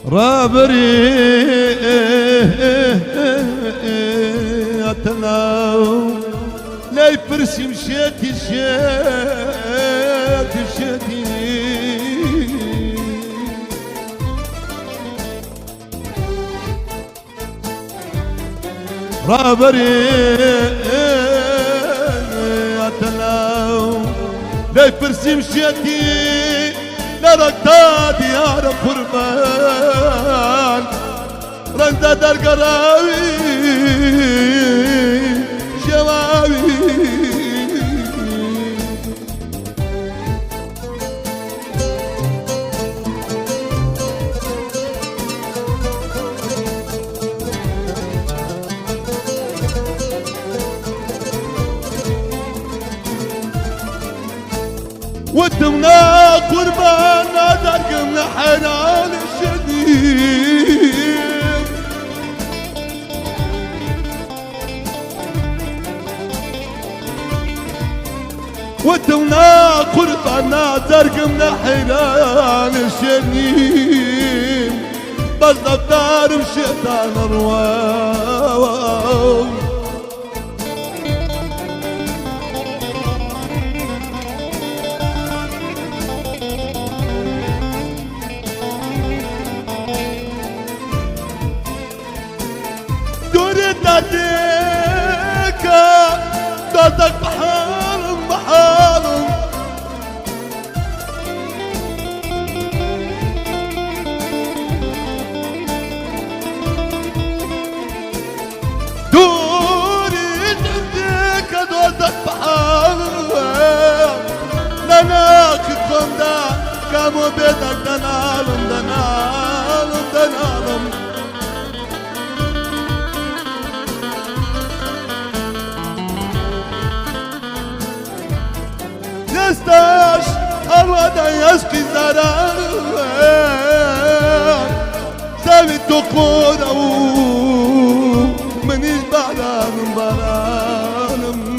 رابري اتلاو لا يفرسي مشيتي شيتي رابري اتلاو لا يفرسي مشيتي لا ركض يا رب قربان رندا در قراوي شواوي وتمنا قربانا درقمنا حنان الشديد وتمنا قربانا درقمنا حنان الشديد بالضبطار مشيطان رواو دادك بحالهم دوري تديك دادك بحالهم نناكتهم دا كامو بيدك دنالهم يستاش الوضع يسقي الزرار سامي التقود من البعلان برانم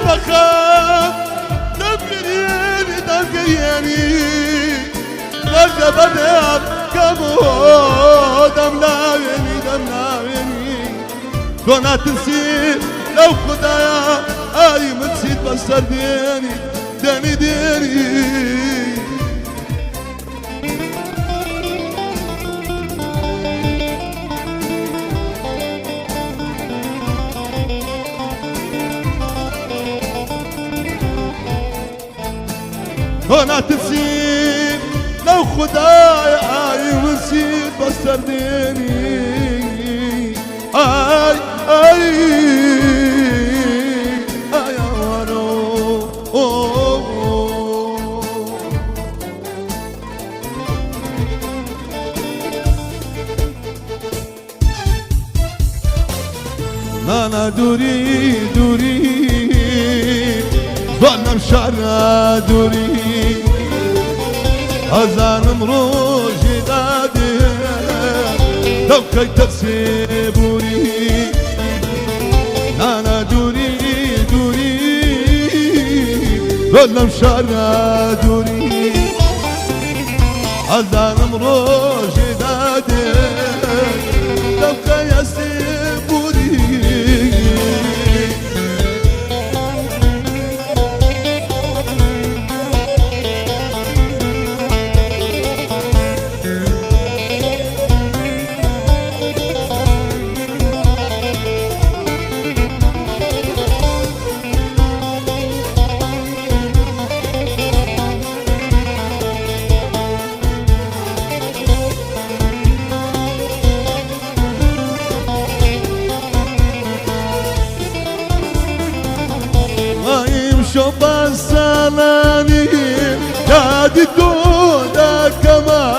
بخاف دمقياني رجب بنام كمو دم لاويني كنا تنسي لو خدايا اي متسيد بسر ديني هنا تسيب لو خداي اي مسيب بسترديني اي يا ورو انا دوري ظنم شعرنا دوري أزانم روجي دادي لو كي تسيبوري أنا دوري ظنم شعرنا دوري أزانم روجي دادي لو كي يسيبوري شوف السلاني يا دي دودا كمان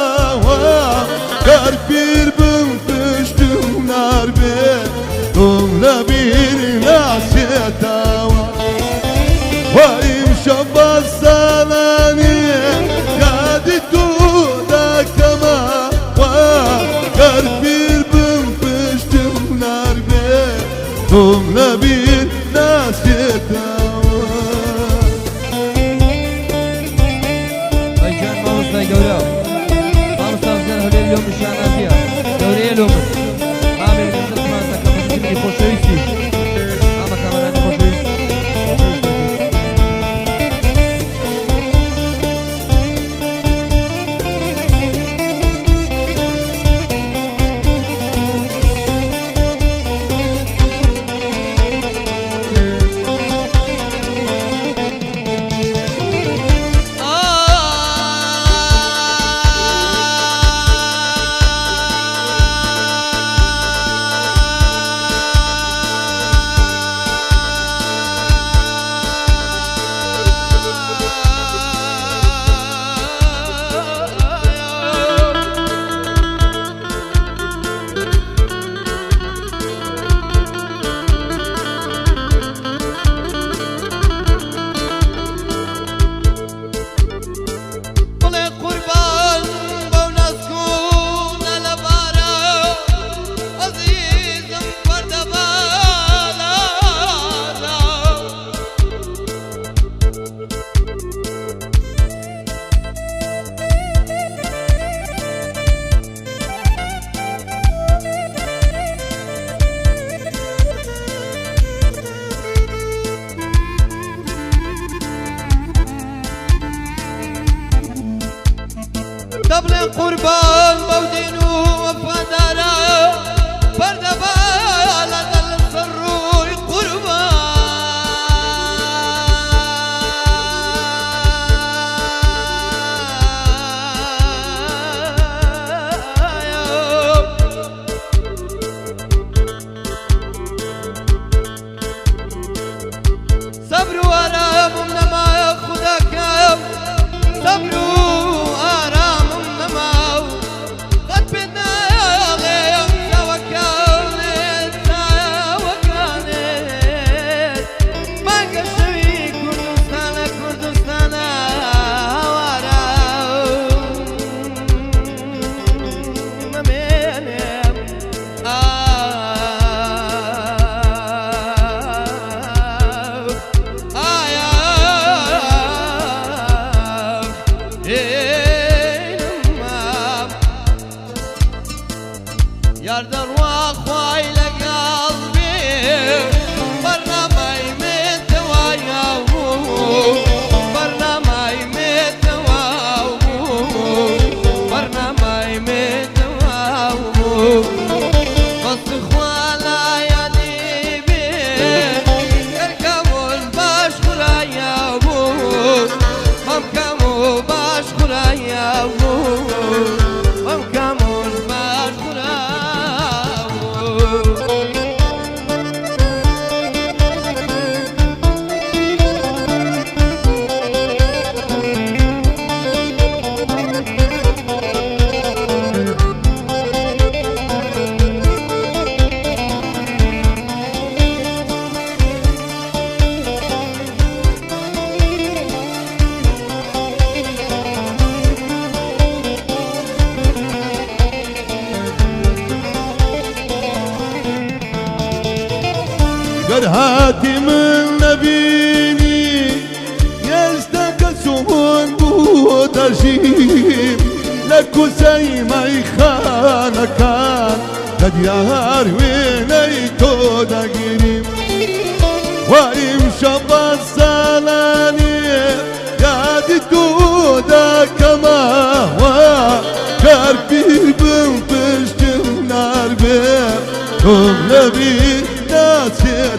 قبل قربان بودين وفدانا بردبال دل السروي قربان صبر وآرام نما خداك صبر وآرام نما قد بدنا عليهم توكلت ما قشوي كردستان كردستان وآرام نمينهم يردن واخواي لقلبي برنا ما يمت وياه برنا ما يمت وياه برنا ما يمت وياه بس خوالا يا ديبي كركمون باش خرايا هم كمو باش خرايا هم كمون باش قد هاتي من نبيني يستكسون بوترجيم لك سيما يخانا كان قد يهار وينيتو دقيريم وإمشى بصلاني يا دي تودا كما هو كاربي بنفشت نار بيه نبي ناسي